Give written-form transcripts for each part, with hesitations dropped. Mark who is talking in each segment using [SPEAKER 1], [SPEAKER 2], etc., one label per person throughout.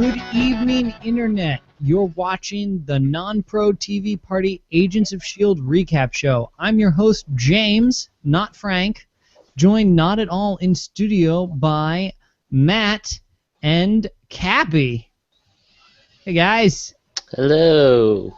[SPEAKER 1] Good evening, Internet. You're watching the Non-Pro TV Party Agents of S.H.I.E.L.D. recap show. I'm your host, James, not Frank, joined not at all in studio by Matt and Cappy. Hey, guys.
[SPEAKER 2] Hello.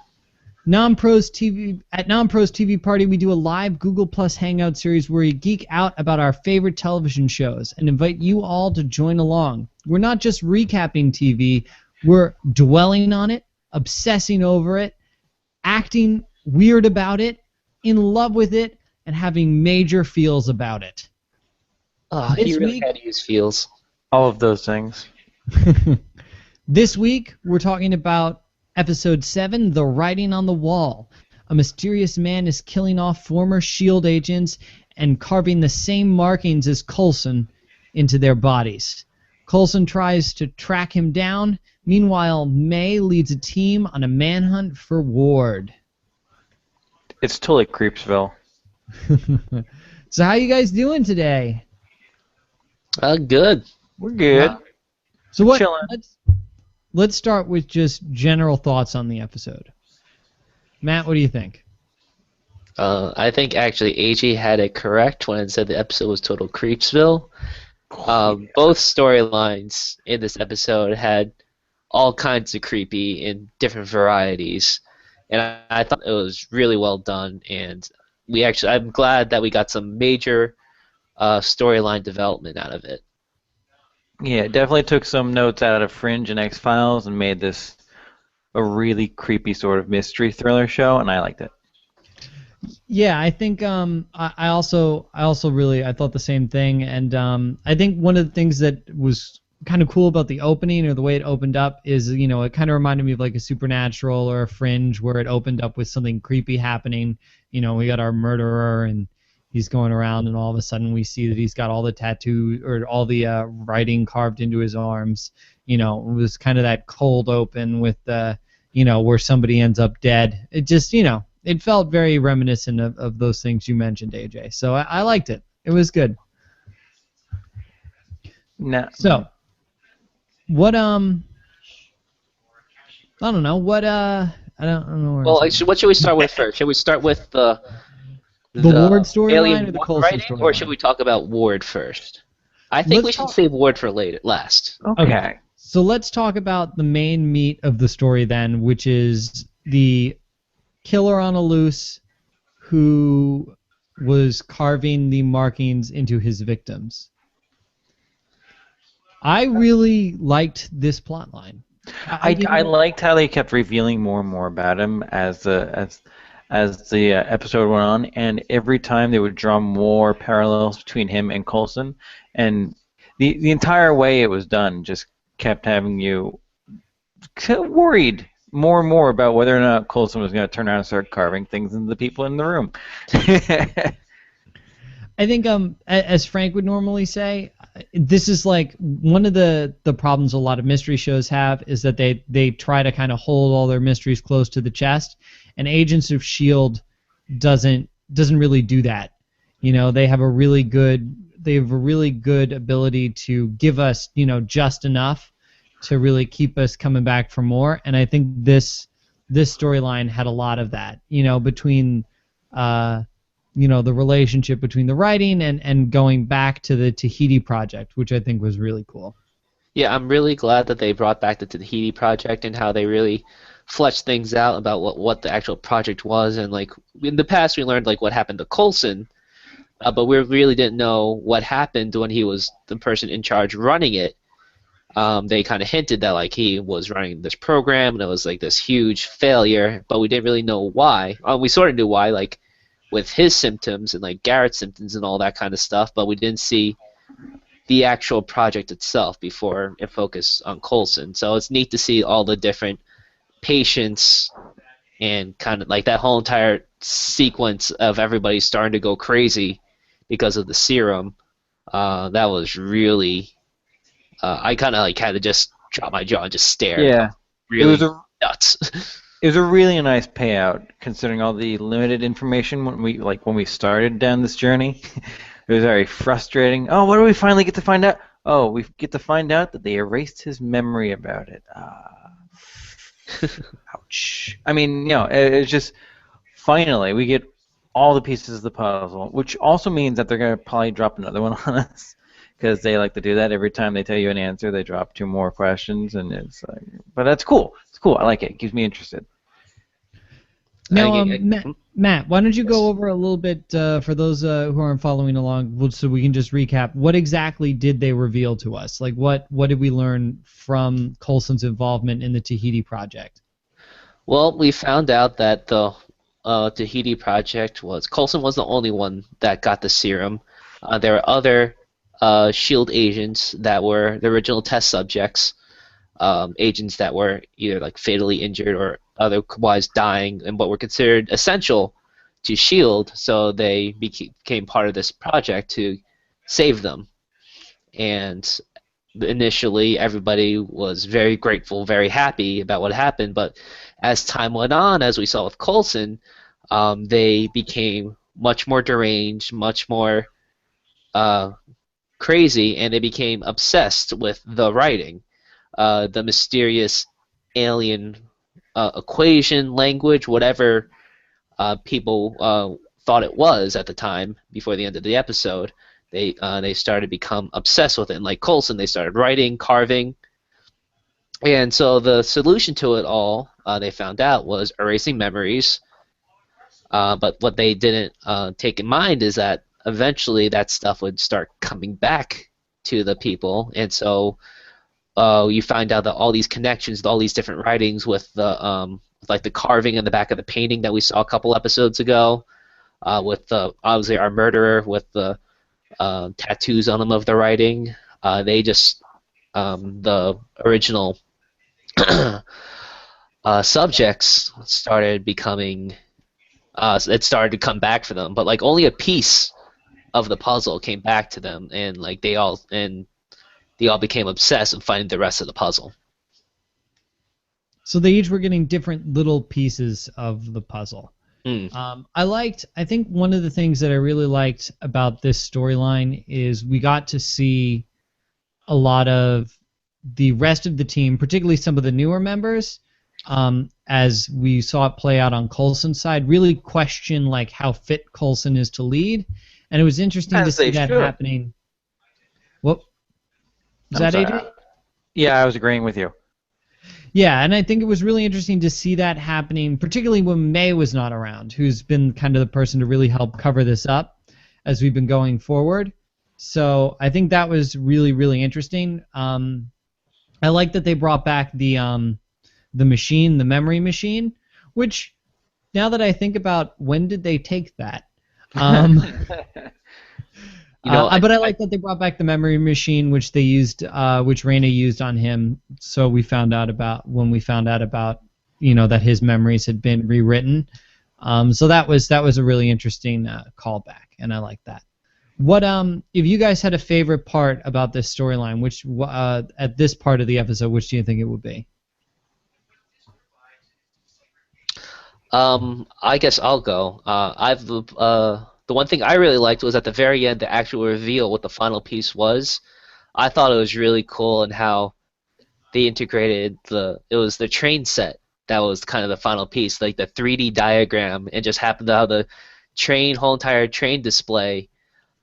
[SPEAKER 1] At Non-Pro's TV Party, we do a live Google Plus Hangout series where we geek out about our favorite television shows and invite you all to join along. We're not just recapping TV, we're dwelling on it, obsessing over it, acting weird about it, in love with it, and having major feels about it.
[SPEAKER 2] Oh, he really had to use feels.
[SPEAKER 3] All of those things.
[SPEAKER 1] This week, we're talking about Episode 7, The Writing on the Wall. A mysterious man is killing off former S.H.I.E.L.D. agents and carving the same markings as Coulson into their bodies. Coulson tries to track him down. Meanwhile, May leads a team on a manhunt for Ward.
[SPEAKER 3] It's totally Creepsville.
[SPEAKER 1] So how you guys doing today?
[SPEAKER 2] Good.
[SPEAKER 3] We're good.
[SPEAKER 1] So what?
[SPEAKER 3] Chilling.
[SPEAKER 1] Let's start with just general thoughts on the episode. Matt, what do you think?
[SPEAKER 2] I think actually AJ had it correct when it said the episode was total Creepsville. Both storylines in this episode had all kinds of creepy in different varieties, and I thought it was really well done. And I'm glad that we got some major storyline development out of it.
[SPEAKER 3] Yeah, it definitely took some notes out of Fringe and X-Files and made this a really creepy sort of mystery thriller show, and I liked it.
[SPEAKER 1] Yeah, I think I also really thought the same thing, and I think one of the things that was kind of cool about the opening or the way it opened up is, you know, it kind of reminded me of like a Supernatural or a Fringe where it opened up with something creepy happening. You know, we got our murderer and he's going around, and all of a sudden we see that he's got all the tattoo or all the writing carved into his arms. You know, it was kind of that cold open with you know, where somebody ends up dead. It just, you know, it felt very reminiscent of those things you mentioned, AJ. So I liked it. It was good.
[SPEAKER 3] No.
[SPEAKER 1] So, what I don't know. What I don't know.
[SPEAKER 2] Well, what should we start with first? Should we start with the
[SPEAKER 1] Ward storyline
[SPEAKER 2] alien
[SPEAKER 1] or the
[SPEAKER 2] Ward
[SPEAKER 1] Coulson
[SPEAKER 2] writing,
[SPEAKER 1] storyline?
[SPEAKER 2] or should we talk about Ward first? I think we should save Ward for last.
[SPEAKER 1] Okay. So let's talk about the main meat of the story then, which is the killer on a loose who was carving the markings into his victims. I really liked this plotline.
[SPEAKER 3] I liked how they kept revealing more and more about him as the episode went on, and every time they would draw more parallels between him and Coulson, and the entire way it was done just kept having you worried more and more about whether or not Coulson was going to turn around and start carving things into the people in the room.
[SPEAKER 1] I think, as Frank would normally say, this is like one of the problems a lot of mystery shows have is that they try to kind of hold all their mysteries close to the chest, and Agents of S.H.I.E.L.D. doesn't really do that. You know, they have a really good ability to give us, you know, just enough to really keep us coming back for more. And I think this storyline had a lot of that, you know, between you know, the relationship between the writing and going back to the Tahiti project, which I think was really cool.
[SPEAKER 2] Yeah, I'm really glad that they brought back the Tahiti project and how they really fleshed things out about what the actual project was. And like in the past, we learned like what happened to Coulson, but we really didn't know what happened when he was the person in charge running it. They kind of hinted that like he was running this program and it was like this huge failure, but we didn't really know why. We sort of knew why, like with his symptoms and like Garrett's symptoms and all that kind of stuff, but we didn't see the actual project itself before it focused on Coulson. So it's neat to see all the different patients and kind of like that whole entire sequence of everybody starting to go crazy because of the serum. That was really I kind of like had to just drop my jaw and just stare.
[SPEAKER 3] Yeah,
[SPEAKER 2] really nuts.
[SPEAKER 3] It was a really nice payout, considering all the limited information when we started down this journey. It was very frustrating. Oh, what do we finally get to find out? Oh, we get to find out that they erased his memory about it. Ouch. I mean, it's just finally we get all the pieces of the puzzle, which also means that they're going to probably drop another one on us because they like to do that every time they tell you an answer. They drop two more questions, and it's like, but that's cool. It's cool. I like it. It keeps me interested.
[SPEAKER 1] Now,
[SPEAKER 2] I-
[SPEAKER 1] Matt, why don't you
[SPEAKER 2] yes.
[SPEAKER 1] go over a little bit for those who aren't following along, so we can just recap. What exactly did they reveal to us? Like, what did we learn from Coulson's involvement in the Tahiti project?
[SPEAKER 2] Well, we found out that the Tahiti project was Coulson was the only one that got the serum. There were other S.H.I.E.L.D. agents that were the original test subjects, agents that were either like fatally injured or otherwise dying, and what were considered essential to S.H.I.E.L.D. So they became part of this project to save them. And initially everybody was very grateful, very happy about what happened, but as time went on, as we saw with Coulson, they became much more deranged, much more uh, crazy, and they became obsessed with the writing, the mysterious alien equation, language, whatever people thought it was at the time before the end of the episode. They started to become obsessed with it. And like Coulson, they started writing, carving, and so the solution to it all, they found out, was erasing memories. But what they didn't take in mind is that eventually that stuff would start coming back to the people, and so you find out that all these connections, all these different writings with the like the carving in the back of the painting that we saw a couple episodes ago, with the obviously our murderer with the tattoos on them of the writing. They just the original subjects started becoming. It started to come back for them, but like only a piece of the puzzle came back to them, and like they all became obsessed with finding the rest of the puzzle.
[SPEAKER 1] So they each were getting different little pieces of the puzzle.
[SPEAKER 2] Mm.
[SPEAKER 1] I think one of the things that I really liked about this storyline is we got to see a lot of the rest of the team, particularly some of the newer members, as we saw it play out on Coulson's side, really question like how fit Coulson is to lead, and it was interesting to
[SPEAKER 3] As
[SPEAKER 1] see
[SPEAKER 3] they
[SPEAKER 1] that
[SPEAKER 3] should.
[SPEAKER 1] happening. What was
[SPEAKER 3] I'm
[SPEAKER 1] that,
[SPEAKER 3] sorry.
[SPEAKER 1] AJ?
[SPEAKER 3] Yeah, I was agreeing with you.
[SPEAKER 1] Yeah, and I think it was really interesting to see that happening, particularly when May was not around, who's been kind of the person to really help cover this up as we've been going forward. So I think that was really, really interesting. I like that they brought back the machine, the memory machine, which now that I think about when did they take that? But I like that they brought back the memory machine, which they used, which Raina used on him. So we found out about that his memories had been rewritten. So that was a really interesting callback, and I like that. What if you guys had a favorite part about this storyline, which at this part of the episode, which do you think it would be?
[SPEAKER 2] I guess I'll go. The one thing I really liked was at the very end, the actual reveal what the final piece was. I thought it was really cool and how they integrated it was the train set that was kind of the final piece, like the 3D diagram, and just happened to how the whole entire train display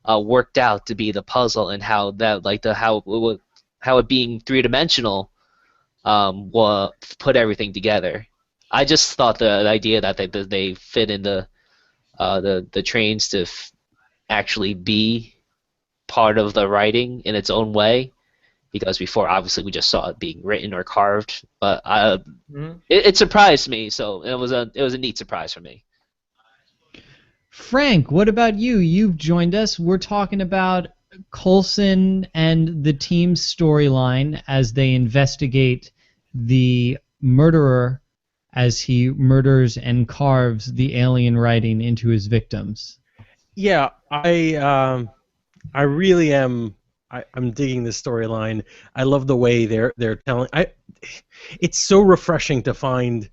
[SPEAKER 2] worked out to be the puzzle, and how that like how it being three-dimensional put everything together. I just thought the idea that they fit in the trains to actually be part of the writing in its own way, because before obviously we just saw it being written or carved, but it surprised me, so it was a neat surprise for me.
[SPEAKER 1] Frank, what about you? You've joined us. We're talking about Coulson and the team's storyline as they investigate the murderer as he murders and carves the alien writing into his victims.
[SPEAKER 4] Yeah, I really am. I'm digging this storyline. I love the way they're telling. It's so refreshing to find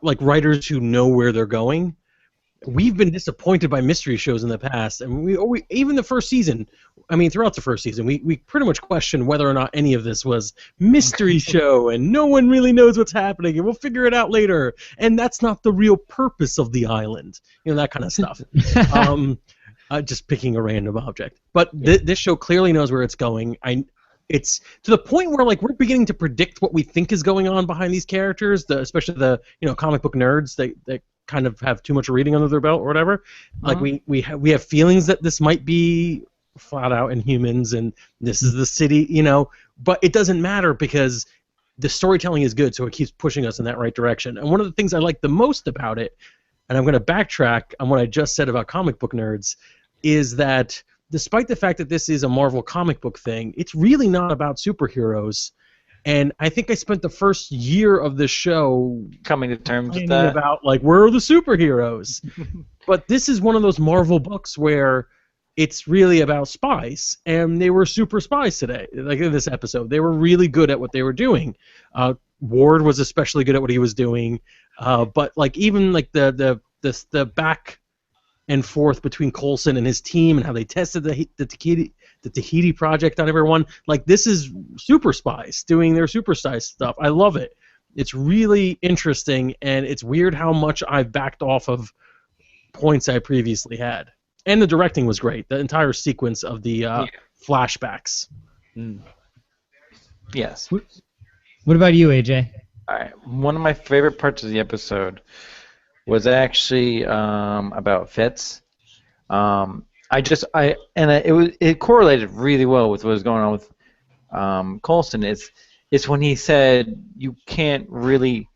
[SPEAKER 4] like writers who know where they're going, we've been disappointed by mystery shows in the past, and we even the first season. I mean, throughout the first season, we pretty much questioned whether or not any of this was mystery show, and no one really knows what's happening, and we'll figure it out later. And that's not the real purpose of the island, that kind of stuff. Just picking a random object, but this show clearly knows where it's going. It's to the point where like we're beginning to predict what we think is going on behind these characters, especially the comic book nerds. They kind of have too much reading under their belt or whatever. Like we have feelings that this might be flat out Inhumans and this is the city, but it doesn't matter because the storytelling is good, so it keeps pushing us in that right direction. And one of the things I like the most about it, and I'm going to backtrack on what I just said about comic book nerds, is that despite the fact that this is a Marvel comic book thing, it's really not about superheroes. And I think I spent the first year of the show
[SPEAKER 3] coming to terms with that.
[SPEAKER 4] About like, where are the superheroes? But this is one of those Marvel books where it's really about spies, and they were super spies today. Like in this episode, they were really good at what they were doing. Ward was especially good at what he was doing. But like even like the back and forth between Coulson and his team and how they tested the Tahiti project on everyone. Like, this is super spies doing their super spy stuff. I love it. It's really interesting, and it's weird how much I've backed off of points I previously had. And the directing was great. The entire sequence of the flashbacks.
[SPEAKER 3] Yes.
[SPEAKER 1] What about you, AJ?
[SPEAKER 3] All right. One of my favorite parts of the episode was actually about Fitz. It correlated really well with what was going on with Coulson. It's when he said you can't really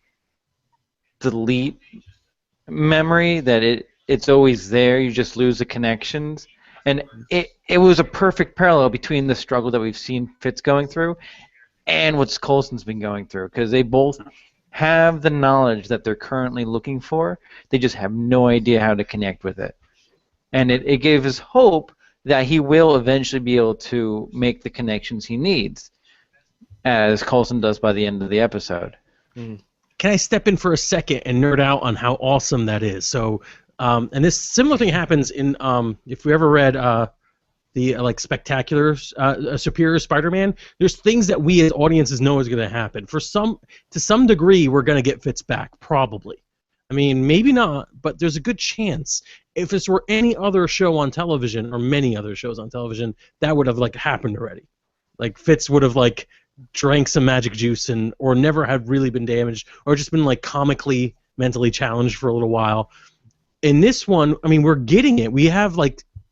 [SPEAKER 3] delete memory, that it's always there. You just lose the connections, and it was a perfect parallel between the struggle that we've seen Fitz going through and what Coulson's been going through, because they both have the knowledge that they're currently looking for. They just have no idea how to connect with it. And it gave us hope that he will eventually be able to make the connections he needs, as Coulson does by the end of the episode.
[SPEAKER 4] Can I step in for a second and nerd out on how awesome that is? So, and this similar thing happens in, if we ever read the Spectacular Superior Spider-Man, there's things that we as audiences know is going to happen. To some degree, we're going to get Fitz back, probably. I mean, maybe not, but there's a good chance. If this were any other show on television, or many other shows on television, that would have happened already. Like, Fitz would have drank some magic juice or never had really been damaged, or just been comically mentally challenged for a little while. In this one, I mean, we're getting it. We have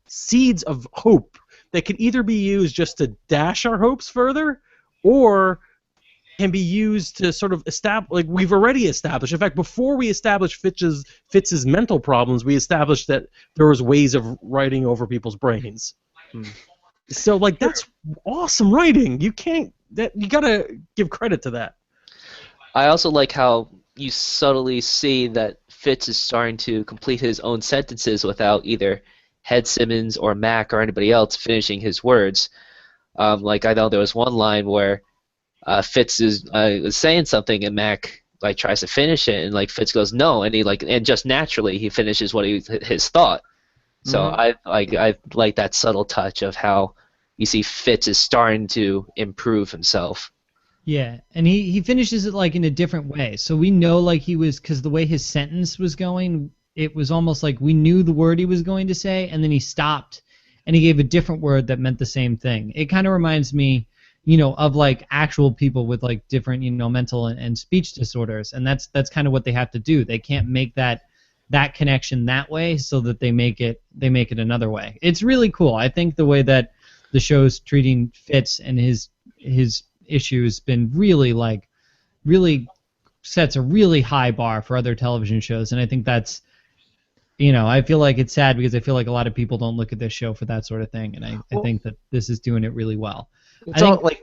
[SPEAKER 4] seeds of hope that could either be used just to dash our hopes further, or can be used to sort of establish, we've already established. In fact, before we established Fitz's mental problems, we established that there was ways of writing over people's brains. So that's awesome writing. You gotta give credit to that.
[SPEAKER 2] I also like how you subtly see that Fitz is starting to complete his own sentences without either Head Simmons or Mac or anybody else finishing his words. I know there was one line where Fitz is saying something and Mac tries to finish it, and Fitz goes no, and and just naturally he finishes his thought. So I like that subtle touch of how you see Fitz is starting to improve himself.
[SPEAKER 1] Yeah, and he finishes it in a different way. So we know he was, because the way his sentence was going, it was almost like we knew the word he was going to say, and then he stopped and he gave a different word that meant the same thing. It kind of reminds me, of actual people with different, mental and speech disorders, and that's kind of what they have to do. They can't make that connection that way, so that they make it another way. It's really cool. I think the way that the show's treating Fitz and his issue has been really sets a really high bar for other television shows, and I think that's, I feel like it's sad because I feel like a lot of people don't look at this show for that sort of thing, and I think that this is doing it really well.
[SPEAKER 3] Go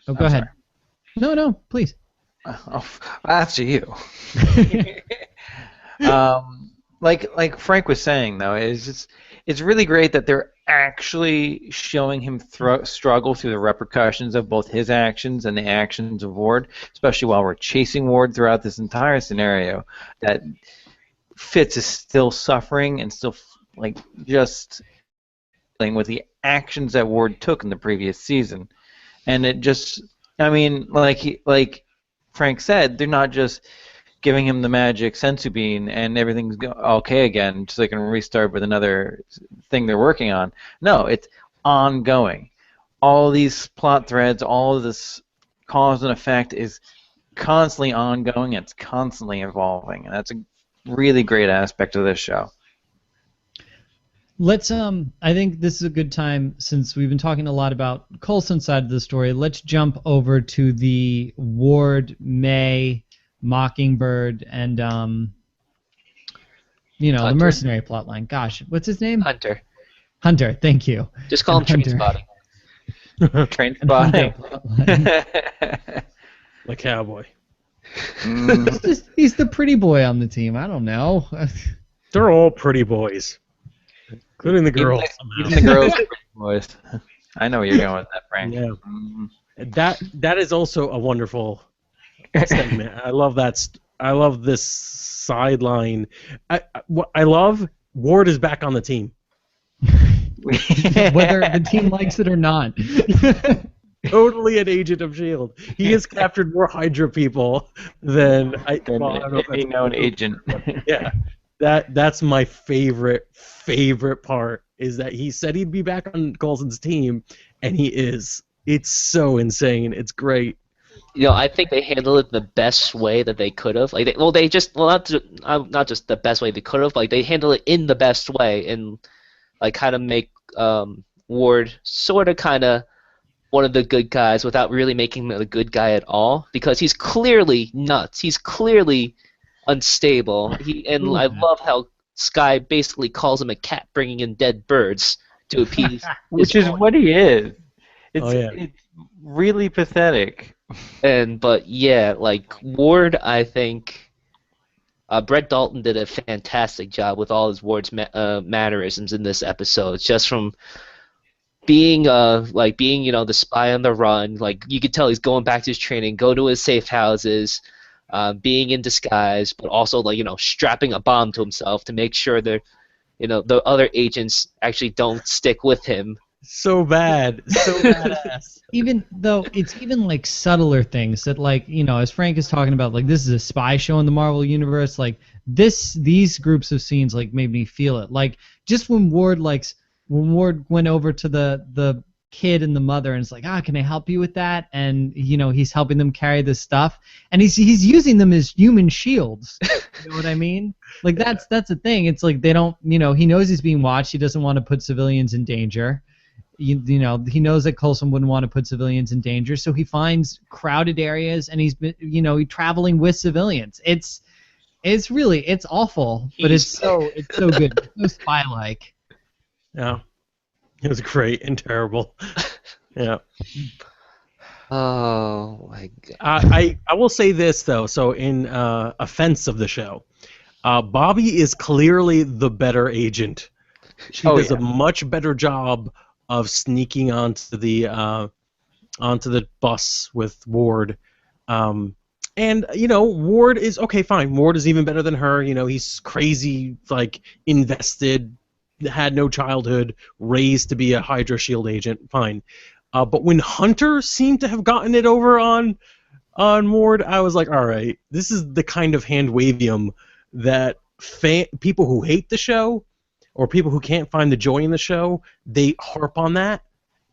[SPEAKER 1] ahead. No, please.
[SPEAKER 3] After you. Like Frank was saying, though, it's really great that they're actually showing him struggle through the repercussions of both his actions and the actions of Ward, especially while we're chasing Ward throughout this entire scenario. That Fitz is still suffering and still like just dealing with the actions that Ward took in the previous season, and it just, I mean, like Frank said, they're not just giving him the magic sensu bean and everything's okay again, so they can restart with another thing they're working on. No, it's ongoing. All these plot threads, all of this cause and effect is constantly ongoing. It's constantly evolving, and that's a really great aspect of this show.
[SPEAKER 1] Let's I think this is a good time, since we've been talking a lot about Coulson's side of the story. Let's jump over to the Ward, May, Mockingbird, and the
[SPEAKER 2] Hunter.
[SPEAKER 1] mercenary plotline. Gosh, what's his name?
[SPEAKER 2] Hunter.
[SPEAKER 1] Hunter. Thank you.
[SPEAKER 2] Just call him Train
[SPEAKER 1] Hunter.
[SPEAKER 2] Spotting.
[SPEAKER 3] Train
[SPEAKER 1] And Hunter
[SPEAKER 3] spotting.
[SPEAKER 1] plotline.
[SPEAKER 4] Like cowboy.
[SPEAKER 1] He's the pretty boy on the team. I don't know.
[SPEAKER 4] They're all pretty boys, including the girls.
[SPEAKER 3] Even the girls, are boys. I know where you're going with that, Frank.
[SPEAKER 4] Yeah. That is also a wonderful segment. I love that. I love this sideline. I love Ward is back on the team.
[SPEAKER 1] Whether the team likes it or not.
[SPEAKER 4] Totally an agent of S.H.I.E.L.D. He has captured more Hydra people than I don't know if that's
[SPEAKER 3] Any known agent.
[SPEAKER 4] Yeah, that's my favorite part, is that he said he'd be back on Coulson's team, and he is. It's so insane. It's great.
[SPEAKER 2] I think they handled it the best way that they could have. Not just the best way they could have. Like, they handled it in the best way, and like kind of make Ward sort of kind of one of the good guys without really making him a good guy at all, because he's clearly nuts. He's clearly unstable. I love how Sky basically calls him a cat bringing in dead birds to appease.
[SPEAKER 3] Which is what he is.
[SPEAKER 4] It's
[SPEAKER 3] It's really pathetic.
[SPEAKER 2] But yeah, like Ward, I think Brett Dalton did a fantastic job with all his Ward's mannerisms in this episode, just from being the spy on the run. Like, you could tell he's going back to his training, go to his safe houses, being in disguise, but also strapping a bomb to himself to make sure that the other agents actually don't stick with him.
[SPEAKER 4] So bad. So badass.
[SPEAKER 1] Even though it's even like subtler things that, like, as Frank is talking about, like, this is a spy show in the Marvel universe, like these groups of scenes like made me feel it. Like, just when Ward went over to the kid and the mother and it's like, can I help you with that? And he's helping them carry this stuff, and he's using them as human shields. You know what I mean? Like, that's the thing. It's like they don't, he knows he's being watched. He doesn't want to put civilians in danger. He knows that Coulson wouldn't want to put civilians in danger, so he finds crowded areas and he's traveling with civilians. It's awful, but it's so good. It's so spy-like.
[SPEAKER 4] Yeah, it was great and terrible. Yeah.
[SPEAKER 2] Oh my god.
[SPEAKER 4] I will say this though. So in offense of the show, Bobby is clearly the better agent. She does a much better job of sneaking onto the bus with Ward. And Ward is okay, fine. Ward is even better than her. He's crazy, like invested, had no childhood, raised to be a Hydra S.H.I.E.L.D. agent, fine. But when Hunter seemed to have gotten it over on Ward, I was like, all right, this is the kind of hand-wavium that people who hate the show or people who can't find the joy in the show, they harp on that,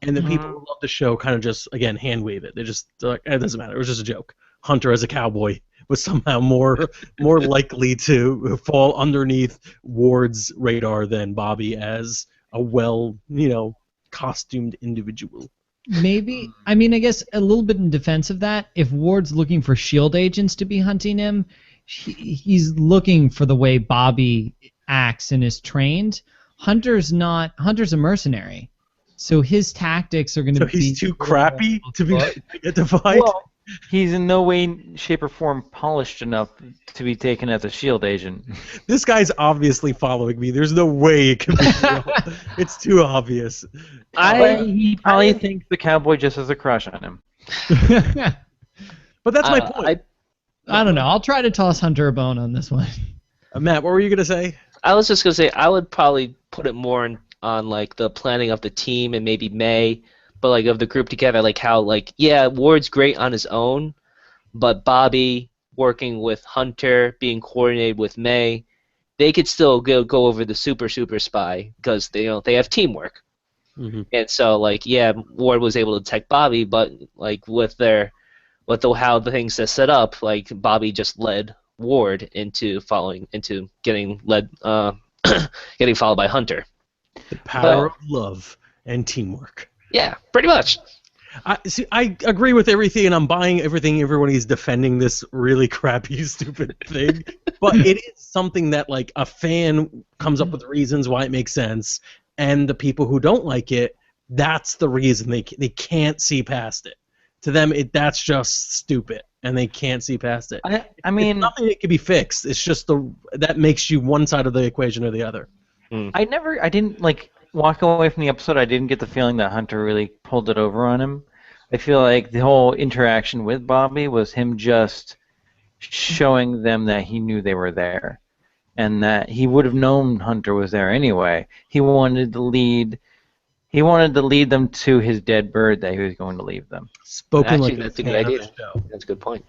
[SPEAKER 4] and the people who love the show kind of just, again, hand-wave it. They're like, it doesn't matter, it was just a joke. Hunter as a cowboy was somehow more likely to fall underneath Ward's radar than Bobby as a costumed individual.
[SPEAKER 1] Maybe, I guess a little bit in defense of that, if Ward's looking for S.H.I.E.L.D. agents to be hunting him, he's looking for the way Bobby acts and is trained. Hunter's a mercenary, so his tactics are going to be...
[SPEAKER 4] So he's too crappy to get to fight?
[SPEAKER 3] Well, he's in no way, shape, or form polished enough to be taken as a S.H.I.E.L.D. agent.
[SPEAKER 4] This guy's obviously following me. There's no way it can be real. It's too obvious.
[SPEAKER 3] He probably thinks the cowboy just has a crush on him.
[SPEAKER 4] But that's my point.
[SPEAKER 1] I don't know. I'll try to toss Hunter a bone on this one.
[SPEAKER 4] Matt, what were you gonna say?
[SPEAKER 2] I was just gonna say I would probably put it more on like the planning of the team and maybe May, but like of the group together, like how like yeah, Ward's great on his own, but Bobby working with Hunter, being coordinated with May, they could still go over the super spy because they have teamwork.
[SPEAKER 4] Mm-hmm.
[SPEAKER 2] And so like yeah, Ward was able to detect Bobby, but like how the things are set up, like Bobby just led Ward into getting led getting followed by Hunter.
[SPEAKER 4] The power of love and teamwork.
[SPEAKER 2] Yeah, pretty much.
[SPEAKER 4] I agree with everything, and I'm buying everything everybody's defending this really crappy, stupid thing. But it is something that, like, a fan comes up with reasons why it makes sense, and the people who don't like it, that's the reason they can't see past it. To them, that's just stupid, and they can't see past it.
[SPEAKER 3] I mean,
[SPEAKER 4] it's nothing that can be fixed. It's just that makes you one side of the equation or the other.
[SPEAKER 3] I didn't like walk away from the episode. I didn't get the feeling that Hunter really pulled it over on him. I feel like the whole interaction with Bobby was him just showing them that he knew they were there, and that he would have known Hunter was there anyway. He wanted to lead them to his dead bird that he was going to leave them.
[SPEAKER 4] Spoken
[SPEAKER 2] Actually,
[SPEAKER 4] like
[SPEAKER 2] that's a good idea.
[SPEAKER 4] Show.
[SPEAKER 2] That's a good point.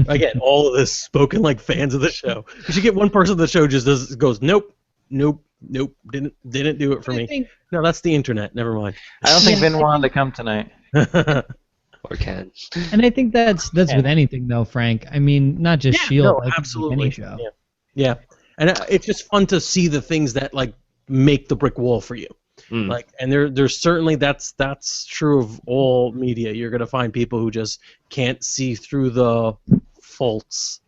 [SPEAKER 4] Again, all of this spoken like fans of the show. You should get one person of the show just goes, nope, didn't do it for me. No, that's the internet. Never mind.
[SPEAKER 3] I don't think Vin wanted to come tonight.
[SPEAKER 2] Or can.
[SPEAKER 1] And I think that's with anything though, Frank. I mean, not just S.H.I.E.L.D.
[SPEAKER 4] No,
[SPEAKER 1] I think
[SPEAKER 4] absolutely.
[SPEAKER 1] any show.
[SPEAKER 4] Yeah, and it's just fun to see the things that like make the brick wall for you. Like, and there's certainly that's true of all media. You're gonna find people who just can't see through the faults.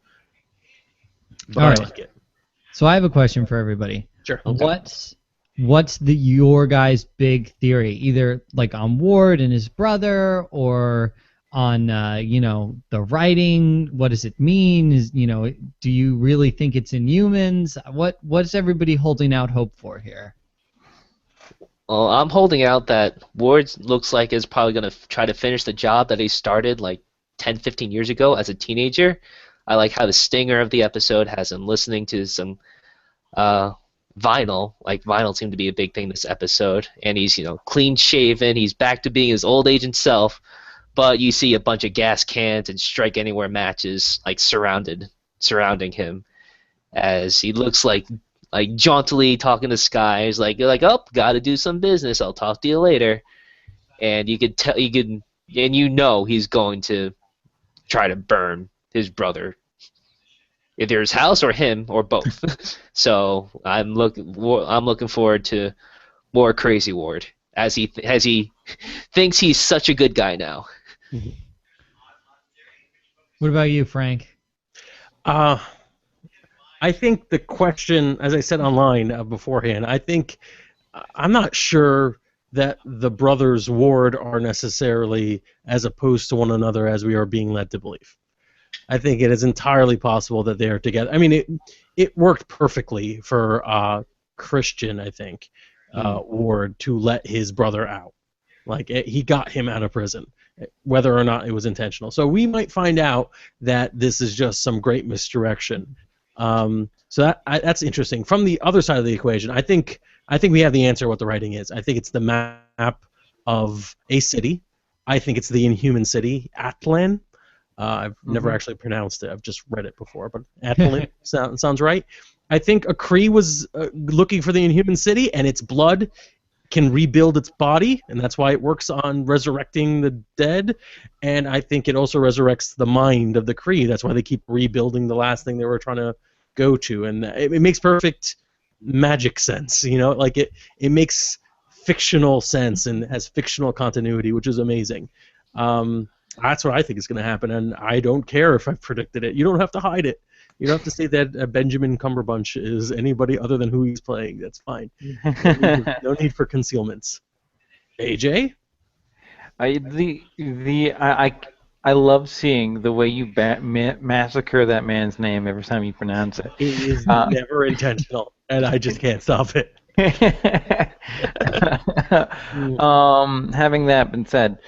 [SPEAKER 4] But
[SPEAKER 1] All
[SPEAKER 4] I
[SPEAKER 1] right.
[SPEAKER 4] like it.
[SPEAKER 1] So I have a question for everybody.
[SPEAKER 4] Sure. Okay.
[SPEAKER 1] What's your guys' big theory? Either like on Ward and his brother, or on the writing. What does it mean? Do you really think it's Inhumans? What's everybody holding out hope for here?
[SPEAKER 2] Well, I'm holding out that Ward looks like is probably going to try to finish the job that he started like 10, 15 years ago as a teenager. I like how the stinger of the episode has him listening to some vinyl. Like vinyl seemed to be a big thing this episode, and he's clean shaven. He's back to being his old agent self, but you see a bunch of gas cans and strike anywhere matches like surrounding him, as he looks like jauntily talking to Sky. He's like oh, gotta do some business. I'll talk to you later. And he's going to try to burn his brother, either his house or him or both. So I'm looking forward to more Crazy Ward as he thinks he's such a good guy now.
[SPEAKER 1] What about you, Frank?
[SPEAKER 4] I think the question, as I said online beforehand, I'm not sure that the brothers Ward are necessarily as opposed to one another as we are being led to believe. I think it is entirely possible that they are together. I mean, it worked perfectly for Christian, I think, Ward, to let his brother out. Like, he got him out of prison, whether or not it was intentional. So we might find out that this is just some great misdirection. So that's interesting. From the other side of the equation, I think we have the answer what the writing is. I think it's the map of a city. I think it's the Inhuman city, Atlan. I've never actually pronounced it. I've just read it before, but Atlan sounds right. I think a Kree was looking for the Inhuman city, and its blood can rebuild its body, and that's why it works on resurrecting the dead. And I think it also resurrects the mind of the Kree. That's why they keep rebuilding the last thing they were trying to go to, and it makes perfect magic sense. Like it makes fictional sense and has fictional continuity, which is amazing. That's what I think is going to happen, and I don't care if I've predicted it. You don't have to hide it. You don't have to say that Benjamin Cumberbatch is anybody other than who he's playing. That's fine. No need for concealments. AJ?
[SPEAKER 3] I love seeing the way you massacre that man's name every time you pronounce it.
[SPEAKER 4] It is never intentional, and I just can't stop it.
[SPEAKER 3] Having that been said,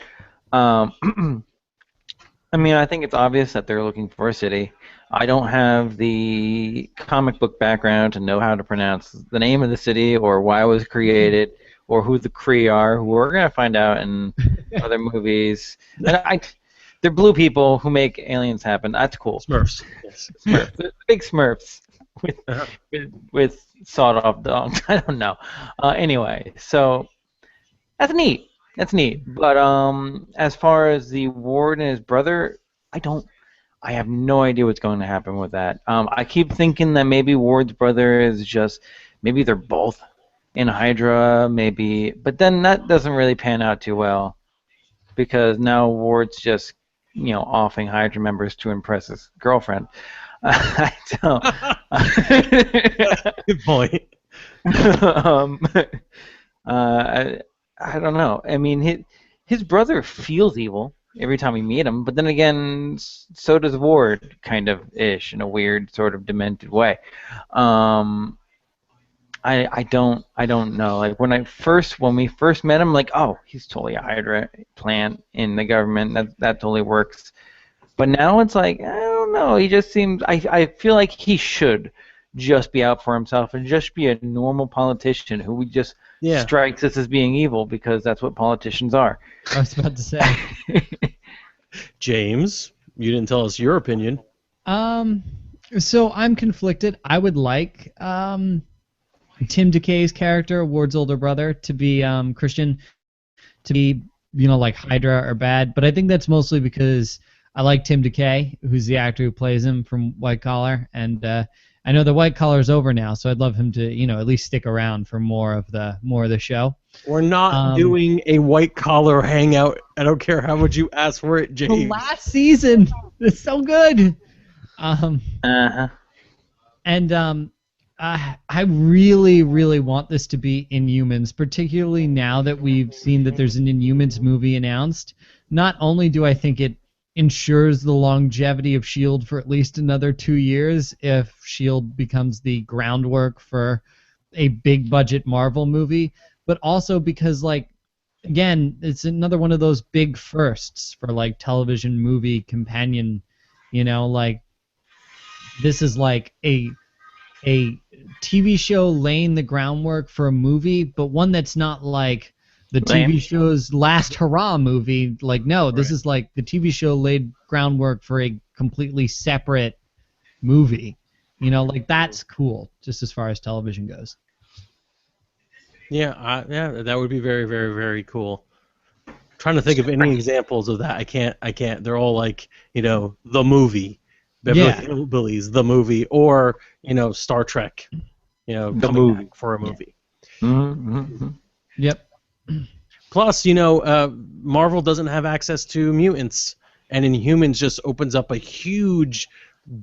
[SPEAKER 3] I mean, I think it's obvious that they're looking for a city. I don't have the comic book background to know how to pronounce the name of the city or why it was created or who the Kree are, who we're going to find out in other movies. And they're blue people who make aliens happen. That's cool.
[SPEAKER 4] Smurfs. Yes.
[SPEAKER 3] Smurfs. The big Smurfs with,
[SPEAKER 4] Uh-huh.
[SPEAKER 3] with sawed-off dogs. I don't know. Anyway, so that's neat. That's neat. But as far as the Ward and his brother, I have no idea what's going to happen with that. I keep thinking that maybe Ward's brother is maybe they're both in Hydra, maybe, but then that doesn't really pan out too well because now Ward's just, offing Hydra members to impress his girlfriend. I don't.
[SPEAKER 4] Good point.
[SPEAKER 3] I don't know. I mean, his brother feels evil every time we meet him, but then again, so does Ward, kind of ish, in a weird sort of demented way. I don't know. Like when we first met him, like, oh, he's totally a Hydra plant in the government. That totally works. But now it's like, I don't know. He just seems. I feel like he should just be out for himself and just be a normal politician who just strikes us as being evil because that's what politicians are.
[SPEAKER 1] I was about to say.
[SPEAKER 4] James, you didn't tell us your opinion.
[SPEAKER 1] So I'm conflicted. I would like Tim DeKay's character, Ward's older brother, to be Christian, to be like Hydra or bad. But I think that's mostly because I like Tim DeKay, who's the actor who plays him from White Collar, and I know the White Collar's over now, so I'd love him to at least stick around for more of the show.
[SPEAKER 4] We're not doing a White Collar hangout. I don't care how much you ask for it, James.
[SPEAKER 1] The last season, it's so good. And I really, really want this to be Inhumans, particularly now that we've seen that there's an Inhumans movie announced. Not only do I think it ensures the longevity of S.H.I.E.L.D. for at least another 2 years if S.H.I.E.L.D. becomes the groundwork for a big-budget Marvel movie, but also because, again, it's another one of those big firsts for, television movie companion, this is like a TV show laying the groundwork for a movie, but one that's not like the TV show's last hurrah movie. No, this is like the TV show laid groundwork for a completely separate movie. That's cool, just as far as television goes.
[SPEAKER 4] Yeah, that would be very, very, very cool. Trying to think of any examples of that. I can't. They're all the movie. Beverly Hillbillies, the movie, or Star Trek,
[SPEAKER 3] the movie
[SPEAKER 4] for a movie.
[SPEAKER 3] Mm-hmm.
[SPEAKER 1] Yep.
[SPEAKER 4] Plus, Marvel doesn't have access to mutants, and Inhumans just opens up a huge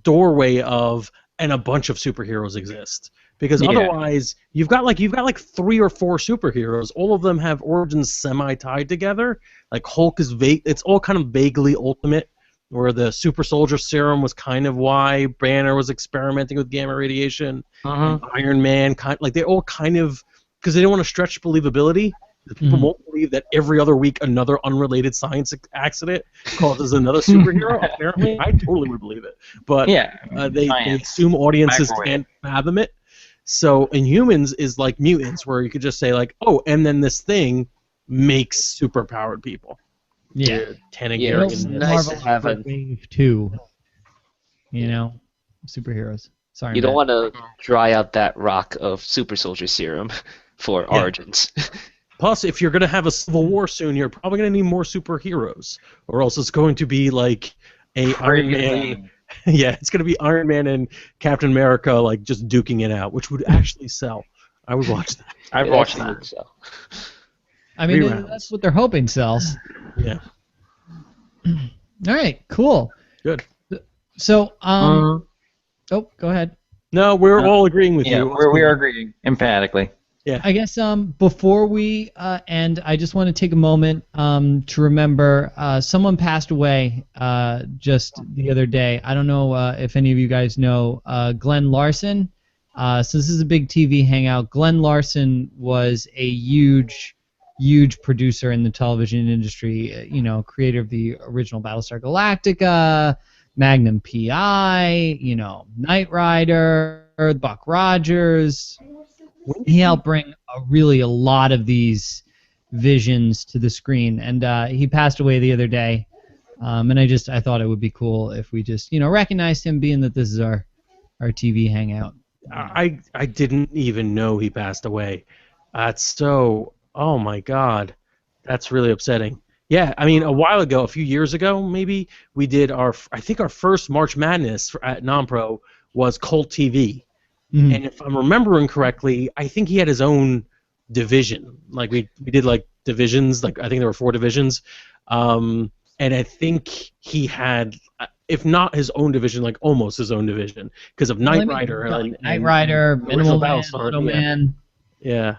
[SPEAKER 4] doorway and a bunch of superheroes exist. Because otherwise, you've got 3 or 4 superheroes. All of them have origins semi-tied together. Like Hulk is vague. It's all kind of vaguely Ultimate, where the super soldier serum was kind of why Banner was experimenting with gamma radiation. Iron Man, they all kind of, because they don't want to stretch believability. People won't believe that every other week another unrelated science accident causes another superhero. Apparently, I totally would believe it. But they assume audiences can't fathom it. So Inhumans is like mutants, where you could just say and then this thing makes superpowered people.
[SPEAKER 1] Yeah.
[SPEAKER 2] It's nice to have
[SPEAKER 1] Wave 2. Superheroes. Sorry.
[SPEAKER 2] You don't want to dry out that rock of super soldier serum for Origins.
[SPEAKER 4] Plus, if you're going to have a civil war soon, you're probably going to need more superheroes, or else it's going to be like a Iron Man. Yeah, it's going to be Iron Man and Captain America just duking it out, which would actually sell. I would watch that.
[SPEAKER 3] I'd watch that.
[SPEAKER 1] I mean, that's what they're hoping sells.
[SPEAKER 4] Yeah.
[SPEAKER 1] All right, cool.
[SPEAKER 4] Good.
[SPEAKER 1] So, go ahead.
[SPEAKER 4] No, we're all agreeing with you.
[SPEAKER 3] We are agreeing emphatically.
[SPEAKER 1] Yeah. I guess before we end, I just want to take a moment to remember someone passed away just the other day. I don't know if any of you guys know Glenn Larson. So this is a big TV hangout. Glenn Larson was a huge huge producer in the television industry. You know, creator of the original Battlestar Galactica, Magnum PI, you know, Knight Rider, Buck Rogers. He helped bring a lot of these visions to the screen, and he passed away the other day. And I thought it would be cool if we just, you know, recognized him, being that this is our TV hangout.
[SPEAKER 4] I didn't even know he passed away. That's so. Oh my God, that's really upsetting. Yeah, I mean, a while ago, a few years ago, maybe we did our first March Madness at NonPro was Cult TV, and if I'm remembering correctly, I think he had his own division. Like we did like divisions, like I think there were 4 divisions, and I think he had, if not his own division, like almost his own division because of Knight Rider and
[SPEAKER 1] Knight Rider, Minimal Man, Automan.
[SPEAKER 4] Yeah,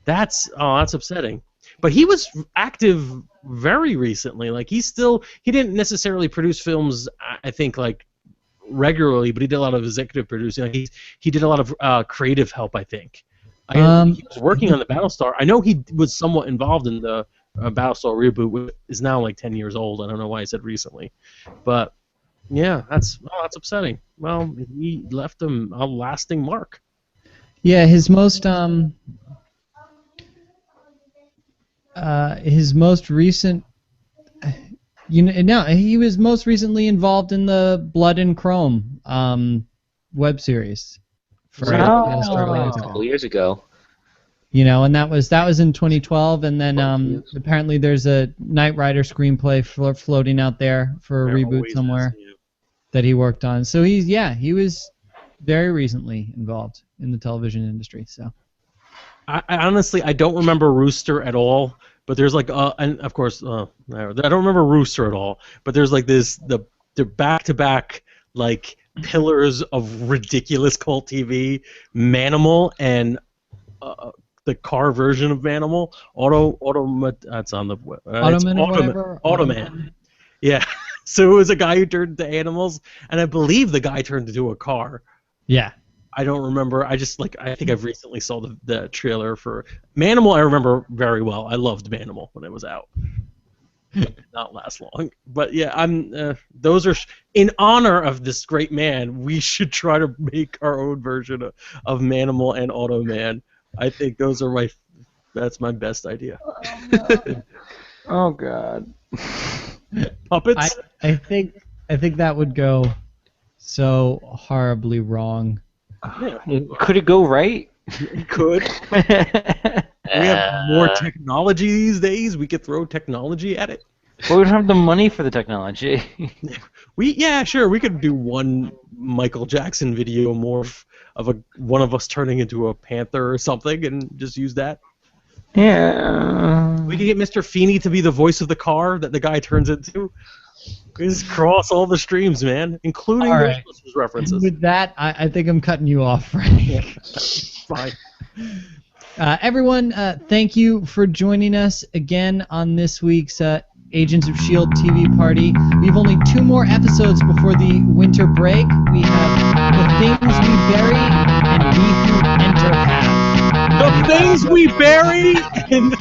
[SPEAKER 4] that's upsetting. But he was active very recently. Like he didn't necessarily produce films, I think, like regularly, but he did a lot of executive producing. Like he did a lot of creative help, I think. He was working on the Battlestar. I know he was somewhat involved in the Battlestar reboot, which is now like 10 years old. I don't know why I said recently, but yeah, that's upsetting. Well, he left a lasting mark.
[SPEAKER 1] Yeah, his most recent, he was most recently involved in the Blood and Chrome web series for
[SPEAKER 2] a couple years ago.
[SPEAKER 1] You know, and that was in 2012, and then apparently there's a Knight Rider screenplay floating out there for a reboot somewhere that he worked on. So he was very recently involved in the television industry. So
[SPEAKER 4] I honestly don't remember Rooster at all, but there's like and of course I don't remember Rooster at all, but there's like the back-to-back like pillars of ridiculous cult TV, Manimal and the car version of Manimal, that's on the Automan. Yeah. So it was a guy who turned into animals, and I believe the guy turned into a car.
[SPEAKER 1] Yeah.
[SPEAKER 4] I don't remember. I think I've recently saw the trailer for Manimal. I remember very well. I loved Manimal when it was out. It did not last long. But yeah, those are in honor of this great man. We should try to make our own version of Manimal and Automan. I think that's my best idea.
[SPEAKER 3] Oh God.
[SPEAKER 4] Puppets?
[SPEAKER 1] I think that would go so horribly wrong.
[SPEAKER 4] Yeah.
[SPEAKER 3] Could it go right?
[SPEAKER 4] It could. We have more technology these days. We could throw technology at it.
[SPEAKER 3] But we don't have the money for the technology.
[SPEAKER 4] Sure. We could do one Michael Jackson video morph of one of us turning into a panther or something, and just use that.
[SPEAKER 3] Yeah.
[SPEAKER 4] We could get Mr. Feeney to be the voice of the car that the guy turns into. Just cross all the streams, man, including Ghostbusters references.
[SPEAKER 1] With that, I think I'm cutting you off, Frank.
[SPEAKER 4] Yeah. Fine.
[SPEAKER 1] Everyone, thank you for joining us again on this week's Agents of S.H.I.E.L.D. TV party. We have only 2 more episodes before the winter break. We have The Things We Bury and We Who Enter Have.
[SPEAKER 4] The Things We Bury and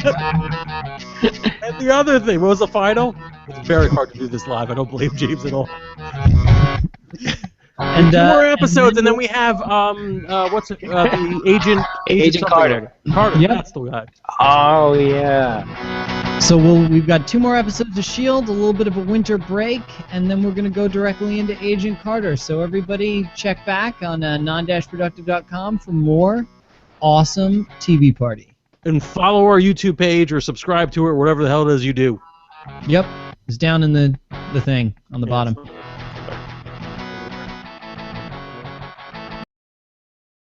[SPEAKER 4] the other thing. What was the final? It's very hard to do this live. I don't blame James at all. And 2 more episodes, and then we have the Agent
[SPEAKER 2] Carter.
[SPEAKER 4] Carter,
[SPEAKER 1] yep.
[SPEAKER 4] That's the guy.
[SPEAKER 3] Oh yeah.
[SPEAKER 1] So we've got 2 more episodes of S.H.I.E.L.D., a little bit of a winter break, and then we're going to go directly into Agent Carter. So everybody check back on Non-Productive.com for more awesome TV party.
[SPEAKER 4] And follow our YouTube page or subscribe to it, or whatever the hell it is you do.
[SPEAKER 1] Yep, it's down in the thing on the bottom.